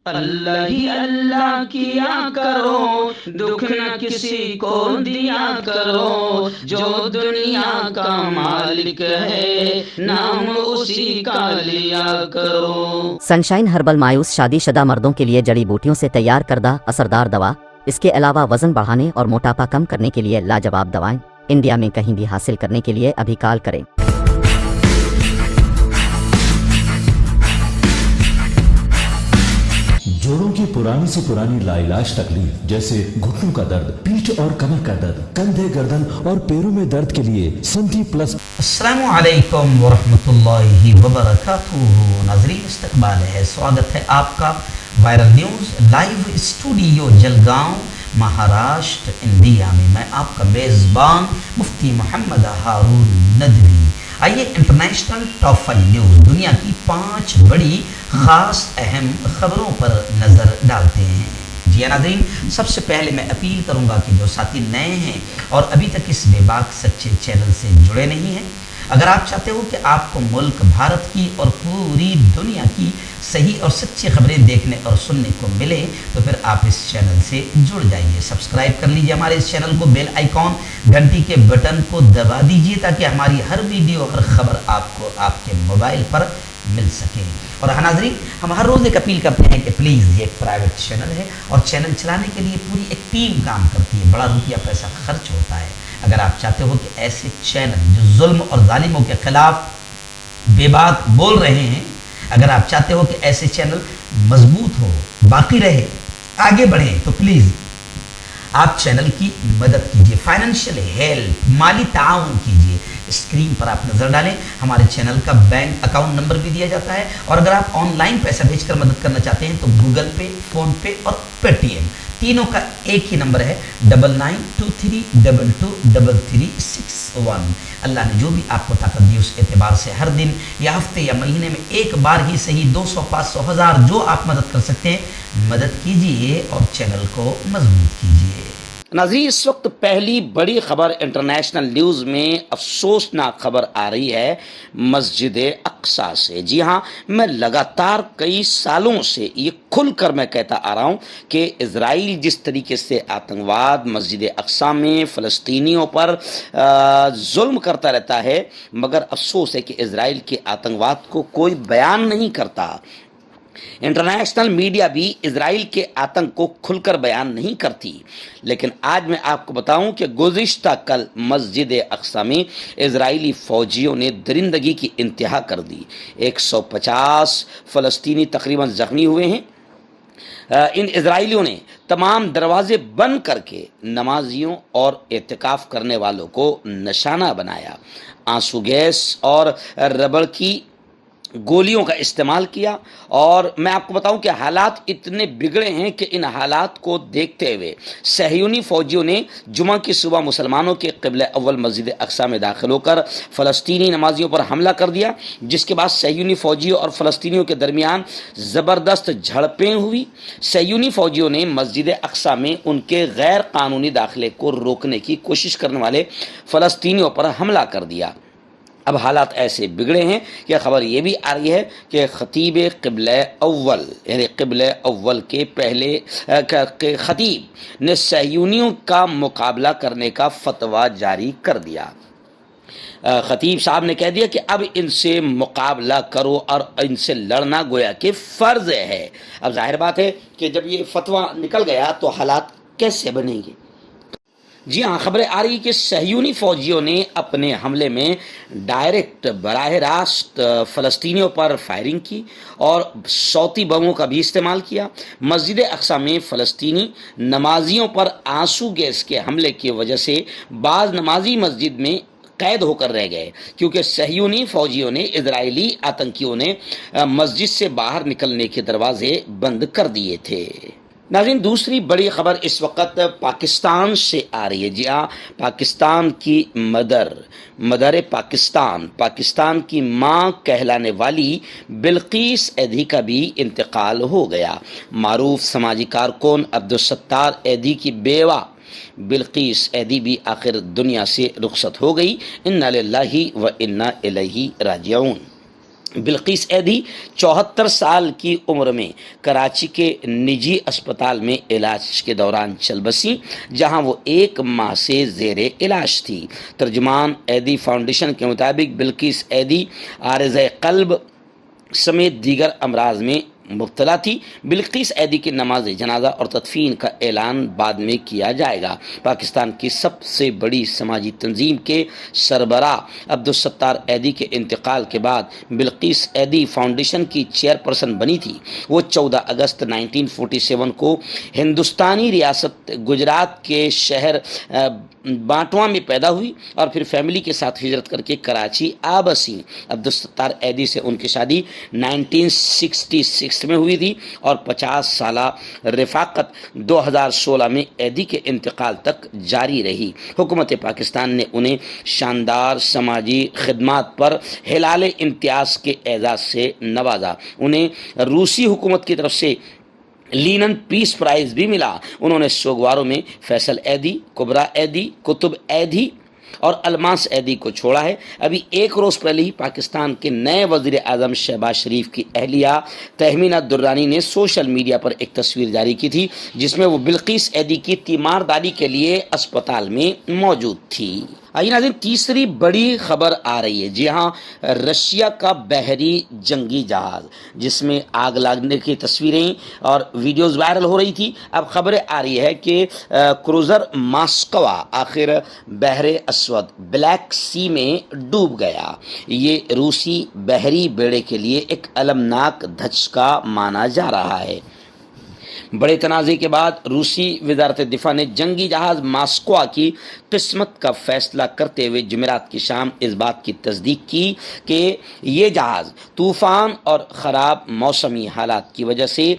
اللہ ہی اللہ کیا کرو، دکھ نہ کسی کو دیا کرو، جو دنیا کا مالک ہے نام اسی کا لیا کرو۔ سنشائن ہربل مایوس شادی شدہ مردوں کے لیے جڑی بوٹیوں سے تیار کردہ اثردار دوا، اس کے علاوہ وزن بڑھانے اور موٹاپا کم کرنے کے لیے لاجواب دوائیں انڈیا میں کہیں بھی حاصل کرنے کے لیے ابھی کال کریں۔ جوڑوں کی پرانی سے پرانی لاعلاج تکلیف جیسے گھٹنوں کا درد، پیٹھ اور کمر کا درد، کندھے، گردن اور پیروں میں درد کے لیے سنٹی پلس۔ السلام علیکم ورحمۃ اللہ وبرکاتہ۔ ناظرین، استقبال ہے، سواگت ہے آپ کا viral news live studio Jalgaon, Maharashtra, India میں۔ میں آپ کا میزبان مفتی محمد ہارون ندوی۔ آئیے انٹرنیشنل ٹاپ 5 نیوز، دنیا کی 5 بڑی خاص اہم خبروں پر نظر ڈالتے ہیں۔ جی ناظرین، سب سے پہلے میں اپیل کروں گا کہ جو ساتھی نئے ہیں اور ابھی تک اس بے باک سچے چینل سے جڑے نہیں ہیں، اگر آپ چاہتے ہو کہ آپ کو ملک بھارت کی اور پوری دنیا کی صحیح اور سچی خبریں دیکھنے اور سننے کو ملے تو پھر آپ اس چینل سے جڑ جائیے۔ سبسکرائب کر لیجیے ہمارے اس چینل کو، بیل آئیکن گھنٹی کے بٹن کو دبا دیجیے تاکہ ہماری ہر ویڈیو، ہر خبر آپ کو آپ کے موبائل پر مل سکے۔ اور ناظرین، ہم ہر روز ایک اپیل کرتے ہیں کہ پلیز، یہ ایک پرائیویٹ چینل ہے اور چینل چلانے کے لیے پوری ایک ٹیم کام کرتی ہے، بڑا روپیہ پیسہ خرچ ہوتا ہے۔ اگر آپ چاہتے ہو کہ ایسے چینل جو ظلم اور ظالموں کے خلاف بے بات بول رہے ہیں، اگر آپ چاہتے ہو کہ ایسے چینل مضبوط ہو، باقی رہے، آگے بڑھیں، تو پلیز آپ چینل کی مدد کیجیے، فائنینشیل ہیلپ، مالی تعاون کیجیے۔ اسکرین پر آپ نظر ڈالیں، ہمارے چینل کا بینک اکاؤنٹ نمبر بھی دیا جاتا ہے، اور اگر آپ آن لائن پیسہ بھیج کر مدد کرنا چاہتے ہیں تو گوگل پے، فون پے اور پے ٹی ایم، تینوں کا ایک ہی نمبر ہے 9923223361۔ اللہ نے جو بھی آپ کو طاقت دی اس اعتبار سے ہر دن یا ہفتے یا مہینے میں ایک بار ہی صحیح 200، 500، 1000 جو آپ مدد کر سکتے ہیں مدد کیجیے اور چینل کو مضبوط کیجیے۔ ناظرین، اس وقت پہلی بڑی خبر انٹرنیشنل نیوز میں افسوسناک خبر آ رہی ہے مسجد اقصیٰ سے۔ جی ہاں، میں لگاتار کئی سالوں سے یہ کھل کر میں کہتا آ رہا ہوں کہ اسرائیل جس طریقے سے آتنکواد مسجد اقصیٰ میں فلسطینیوں پر ظلم کرتا رہتا ہے، مگر افسوس ہے کہ اسرائیل کے آتنکواد کو کوئی بیان نہیں کرتا۔ انٹرنیشنل میڈیا بھی اسرائیل کے آتنک کو کھل کر بیان نہیں کرتی۔ لیکن آج میں آپ کو بتاؤں کہ گزشتہ کل مسجد اقصیٰ میں اسرائیلی فوجیوں نے درندگی کی انتہا کر دی۔ 150 فلسطینی تقریباً زخمی ہوئے ہیں۔ ان اسرائیلیوں نے تمام دروازے بند کر کے نمازیوں اور اعتکاف کرنے والوں کو نشانہ بنایا، آنسو گیس اور ربڑ کی گولیوں کا استعمال کیا۔ اور میں آپ کو بتاؤں کہ حالات اتنے بگڑے ہیں کہ ان حالات کو دیکھتے ہوئے صہیونی فوجیوں نے جمعہ کی صبح مسلمانوں کے قبلہ اول مسجد اقصیٰ میں داخل ہو کر فلسطینی نمازیوں پر حملہ کر دیا، جس کے بعد صہیونی فوجیوں اور فلسطینیوں کے درمیان زبردست جھڑپیں ہوئی۔ صہیونی فوجیوں نے مسجد اقصیٰ میں ان کے غیر قانونی داخلے کو روکنے کی کوشش کرنے والے فلسطینیوں پر حملہ کر دیا۔ اب حالات ایسے بگڑے ہیں کہ خبر یہ بھی آ رہی ہے کہ خطیب قبلہ اول، یعنی قبلہ اول کے پہلے خطیب نے صہیونیوں کا مقابلہ کرنے کا فتویٰ جاری کر دیا۔ خطیب صاحب نے کہہ دیا کہ اب ان سے مقابلہ کرو اور ان سے لڑنا گویا کہ فرض ہے۔ اب ظاہر بات ہے کہ جب یہ فتویٰ نکل گیا تو حالات کیسے بنیں گے؟ جی ہاں، خبریں آ رہی کہ صہیونی فوجیوں نے اپنے حملے میں ڈائریکٹ براہ راست فلسطینیوں پر فائرنگ کی اور صوتی بموں کا بھی استعمال کیا۔ مسجد اقصیٰ میں فلسطینی نمازیوں پر آنسو گیس کے حملے کی وجہ سے بعض نمازی مسجد میں قید ہو کر رہ گئے، کیونکہ صہیونی فوجیوں نے، اسرائیلی آتنکیوں نے مسجد سے باہر نکلنے کے دروازے بند کر دیے تھے۔ ناظرین، دوسری بڑی خبر اس وقت پاکستان سے آ رہی ہے۔ جی ہاں، پاکستان کی مدر پاکستان کی ماں کہلانے والی بلقیس ایدھی کا بھی انتقال ہو گیا۔ معروف سماجی کارکن عبدالستار ایدھی کی بیوہ بلقیس ایدھی بھی آخر دنیا سے رخصت ہو گئی۔ انا للہ و انا الیہ راجعون۔ بلقیس ایدھی 74 سال کی عمر میں کراچی کے نجی اسپتال میں علاج کے دوران چل بسیں، جہاں وہ 1 ماہ سے زیر علاج تھی۔ ترجمان ایدھی فاؤنڈیشن کے مطابق بلقیس ایدھی عارضہ قلب سمیت دیگر امراض میں مبتلا تھی۔ بلقیس ایدھی کی نماز جنازہ اور تدفین کا اعلان بعد میں کیا جائے گا۔ پاکستان کی سب سے بڑی سماجی تنظیم کے سربراہ عبدالستار ایدھی کے انتقال کے بعد بلقیس ایدھی فاؤنڈیشن کی چیئرپرسن بنی تھی۔ وہ 14 اگست 1947 کو ہندوستانی ریاست گجرات کے شہر بانٹواں میں پیدا ہوئی اور پھر فیملی کے ساتھ ہجرت کر کے کراچی آ بسیں۔ عبدالستار ایدھی سے ان کی شادی 1966 میں ہوئی تھی اور 50 سالہ رفاقت 2016 میں ایدھی کے انتقال تک جاری رہی۔ حکومت پاکستان نے انہیں شاندار سماجی خدمات پر ہلال امتیاز کے اعزاز سے نوازا۔ انہیں روسی حکومت کی طرف سے لینن پیس پرائز بھی ملا۔ انہوں نے سوگواروں میں فیصل ایدھی، کبرا ایدھی، قطب ایدھی اور الماس ایدھی کو چھوڑا ہے۔ ابھی 1 روز پہلے ہی پاکستان کے نئے وزیر اعظم شہباز شریف کی اہلیہ تہمینہ درانی نے سوشل میڈیا پر ایک تصویر جاری کی تھی جس میں وہ بلقیس ایدھی کی تیمارداری کے لیے اسپتال میں موجود تھی۔ آئیے ناظرین، تیسری بڑی خبر آ رہی ہے۔ جی ہاں، رشیا کا بحری جنگی جہاز جس میں آگ لگنے کی تصویریں اور ویڈیوز وائرل ہو رہی تھی، اب خبریں آ رہی ہے کہ کروزر ماسکوا آخر بحر اسود بلیک سی میں ڈوب گیا۔ یہ روسی بحری بیڑے کے لیے ایک المناک دھچکا مانا جا رہا ہے۔ بڑے تنازع کے بعد روسی وزارت دفاع نے جنگی جہاز ماسکوا کی قسمت کا فیصلہ کرتے ہوئے جمعرات کی شام اس بات کی تصدیق کی کہ یہ جہاز طوفان اور خراب موسمی حالات کی وجہ سے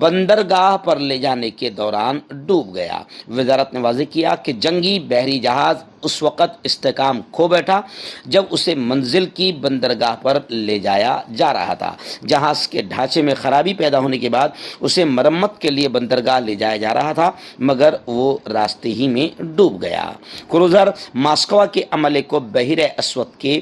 بندرگاہ پر لے جانے کے دوران ڈوب گیا۔ وزارت نے واضح کیا کہ جنگی بحری جہاز اس وقت استحکام کھو بیٹھا جب اسے منزل کی بندرگاہ پر لے جایا جا رہا تھا۔ جہاز کے ڈھانچے میں خرابی پیدا ہونے کے بعد اسے مرمت کے لیے بندرگاہ لے جایا جا رہا تھا مگر وہ راستے ہی میں ڈوب گیا۔ کروزر ماسکوا کے عملے کو بحر اسود کے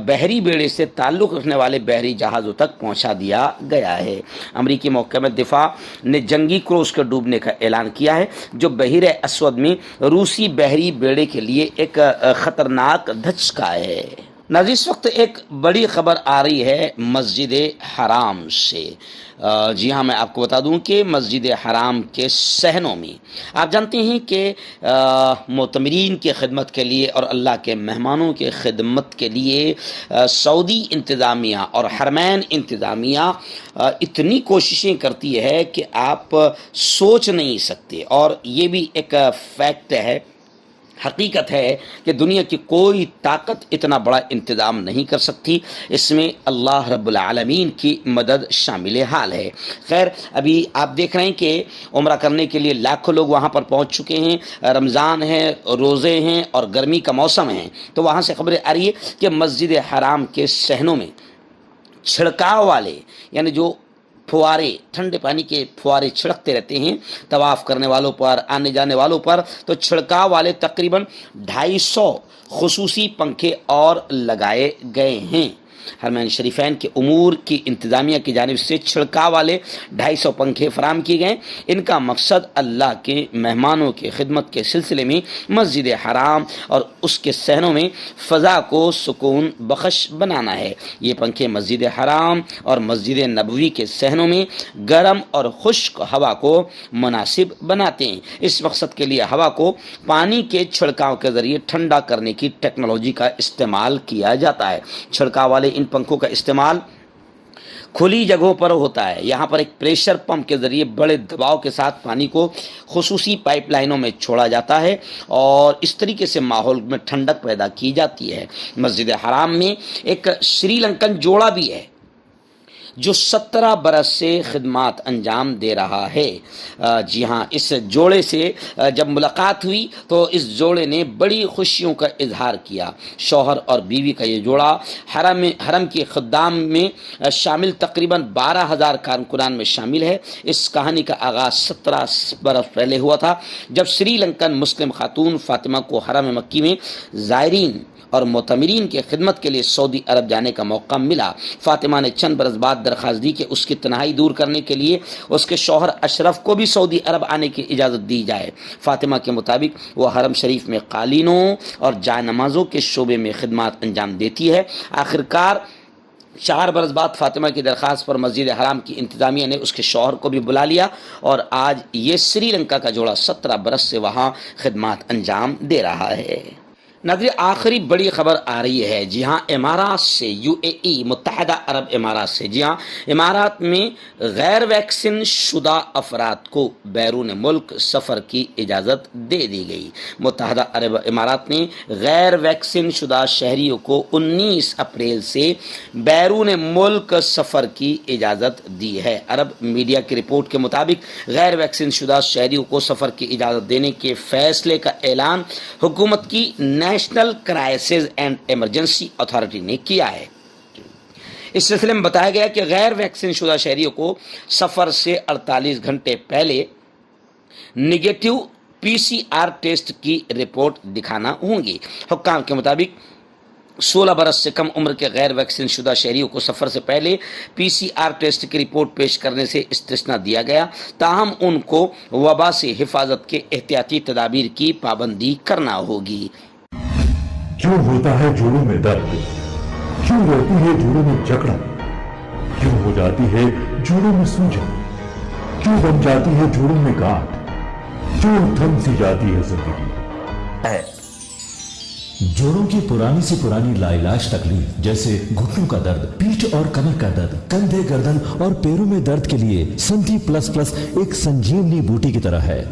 بحری بیڑے سے تعلق رکھنے والے بحری جہازوں تک پہنچا دیا گیا ہے۔ امریکی محکمہ دفاع نے جنگی کروز کے ڈوبنے کا اعلان کیا ہے جو بحر اسود میں روسی بحری بیڑے کے لیے ایک خطرناک دھچکا ہے۔ ناظرین، اس وقت ایک بڑی خبر آ رہی ہے مسجد حرام سے۔ جی ہاں، میں آپ کو بتا دوں کہ مسجد حرام کے صحنوں میں آپ جانتے ہیں کہ معتمرین کی خدمت کے لیے اور اللہ کے مہمانوں کی خدمت کے لیے سعودی انتظامیہ اور حرمین انتظامیہ اتنی کوششیں کرتی ہے کہ آپ سوچ نہیں سکتے، اور یہ بھی ایک فیکٹ ہے، حقیقت ہے کہ دنیا کی کوئی طاقت اتنا بڑا انتظام نہیں کر سکتی۔ اس میں اللہ رب العالمین کی مدد شامل حال ہے۔ خیر، ابھی آپ دیکھ رہے ہیں کہ عمرہ کرنے کے لیے لاکھوں لوگ وہاں پر پہنچ چکے ہیں۔ رمضان ہے، روزے ہیں اور گرمی کا موسم ہے، تو وہاں سے خبریں آ رہی ہے کہ مسجد حرام کے صحنوں میں چھڑکاؤ والے، یعنی جو فوارے، ٹھنڈے پانی کے فوارے چھڑکتے رہتے ہیں طواف کرنے والوں پر، آنے جانے والوں پر، تو چھڑکاؤ والے تقریباً 250 خصوصی پنکھے اور لگائے گئے ہیں۔ حرمین شریفین کے امور کی انتظامیہ کی جانب سے چھڑکاؤ والے 250 پنکھے فراہم کیے گئے۔ ان کا مقصد اللہ کے مہمانوں کی خدمت کے سلسلے میں مسجد حرام اور اس کے صحنوں میں فضا کو سکون بخش بنانا ہے۔ یہ پنکھے مسجد حرام اور مسجد نبوی کے صحنوں میں گرم اور خشک ہوا کو مناسب بناتے ہیں۔ اس مقصد کے لیے ہوا کو پانی کے چھڑکاؤ کے ذریعے ٹھنڈا کرنے کی ٹیکنالوجی کا استعمال کیا جاتا ہے۔ چھڑکاؤ والے ان پنکھوں کا استعمال کھلی جگہوں پر ہوتا ہے۔ یہاں پر ایک پریشر پمپ کے ذریعے بڑے دباؤ کے ساتھ پانی کو خصوصی پائپ لائنوں میں چھوڑا جاتا ہے اور اس طریقے سے ماحول میں ٹھنڈک پیدا کی جاتی ہے۔ مسجد حرام میں ایک سری لنکن جوڑا بھی ہے جو 17 برس سے خدمات انجام دے رہا ہے۔ جی ہاں، اس جوڑے سے جب ملاقات ہوئی تو اس جوڑے نے بڑی خوشیوں کا اظہار کیا۔ شوہر اور بیوی کا یہ جوڑا حرم کی خدام میں شامل تقریباً 12,000 کارکنان میں شامل ہے۔ اس کہانی کا آغاز 17 برس پہلے ہوا تھا جب سری لنکن مسلم خاتون فاطمہ کو حرم مکی میں زائرین اور معتمرین کی خدمت کے لیے سعودی عرب جانے کا موقع ملا۔ فاطمہ نے چند برس بعد درخواست دی کہ اس کی تنہائی دور کرنے کے لیے اس کے شوہر اشرف کو بھی سعودی عرب آنے کی اجازت دی جائے۔ فاطمہ کے مطابق وہ حرم شریف میں قالینوں اور جائے نمازوں کے شعبے میں خدمات انجام دیتی ہے۔ آخرکار 4 برس بعد فاطمہ کی درخواست پر مسجد حرام کی انتظامیہ نے اس کے شوہر کو بھی بلا لیا اور آج یہ سری لنکا کا جوڑا 17 برس سے وہاں خدمات انجام دے رہا ہے۔ ناظرین، آخری بڑی خبر آ رہی ہے، جی ہاں، امارات سے، UAE متحدہ عرب امارات سے، جی ہاں، امارات میں غیر ویکسین شدہ افراد کو بیرون ملک سفر کی اجازت دے دی گئی۔ متحدہ عرب امارات نے غیر ویکسین شدہ شہریوں کو 19 اپریل سے بیرون ملک سفر کی اجازت دی ہے۔ عرب میڈیا کی رپورٹ کے مطابق غیر ویکسین شدہ شہریوں کو سفر کی اجازت دینے کے فیصلے کا اعلان حکومت کی national crisis and emergency authority نے کیا ہے۔ اس سلسلے میں بتایا گیا کہ غیر ویکسین شدہ شہریوں کو سفر سے 48 گھنٹے پہلے نگیٹو PCR ٹیسٹ کی رپورٹ دکھانا ہوں گی۔ حکام کے مطابق 16 برس سے کم عمر کے غیر ویکسین شدہ شہریوں کو سفر سے پہلے PCR ٹیسٹ کی رپورٹ پیش کرنے سے استثناء دیا گیا، تاہم ان کو وبا سے حفاظت کے احتیاطی تدابیر کی پابندی کرنا ہوگی۔ کیوں ہوتا ہے جوڑوں میں درد؟ کیوں رہتی ہے جوڑوں میں جکڑن؟ کیوں ہو جاتی ہے جوڑوں میں سوجن؟ کیوں بن جاتی ہے جوڑوں میں گاٹھ؟ کیوں تھم سی جاتی ہے زندگی؟ جوڑوں کی پرانی سے پرانی لاعلاج تکلیف جیسے گھٹنوں کا درد، پیٹھ اور کمر کا درد، کندھے، گردن اور پیروں میں درد کے لیے سندھی پلس پلس ایک سنجیونی بوٹی کی طرح ہے،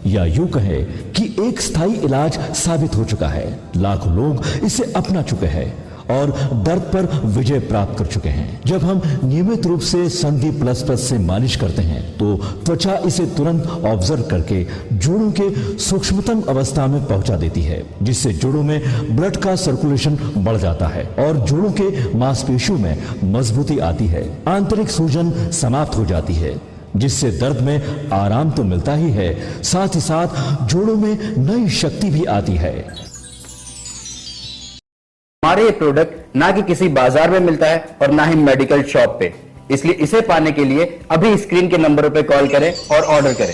یا یوں کہے کہ ایک ستھائی علاج ثابت ہو چکا ہے۔ لاکھوں لوگ اسے اپنا چکے ہیں اور درد پر وجے پراپت کر چکے ہیں۔ جب ہم نیمت روپ سے سندھی پلس پلس سے مالش کرتے ہیں تو توچا اسے ترنت آبزرو کر کے جوڑوں کے سوکشمتم اوستھا میں پہنچا دیتی ہے، جس سے جوڑوں میں بلڈ کا سرکولیشن بڑھ جاتا ہے اور جوڑوں کے ماس پیشیوں میں مضبوطی آتی ہے، آنترک سوجن سماپت ہو جاتی ہے، جس سے درد میں آرام تو ملتا ہی ہے، ساتھ ہی ساتھ جوڑوں میں نئی شکتی بھی آتی ہے۔ ہمارے یہ پروڈکٹ نہ کہ کسی بازار میں ملتا ہے اور نہ ہی میڈیکل شاپ پہ، اس لیے اسے پانے کے لیے ابھی اسکرین کے نمبروں پہ کال کریں اور آرڈر کریں۔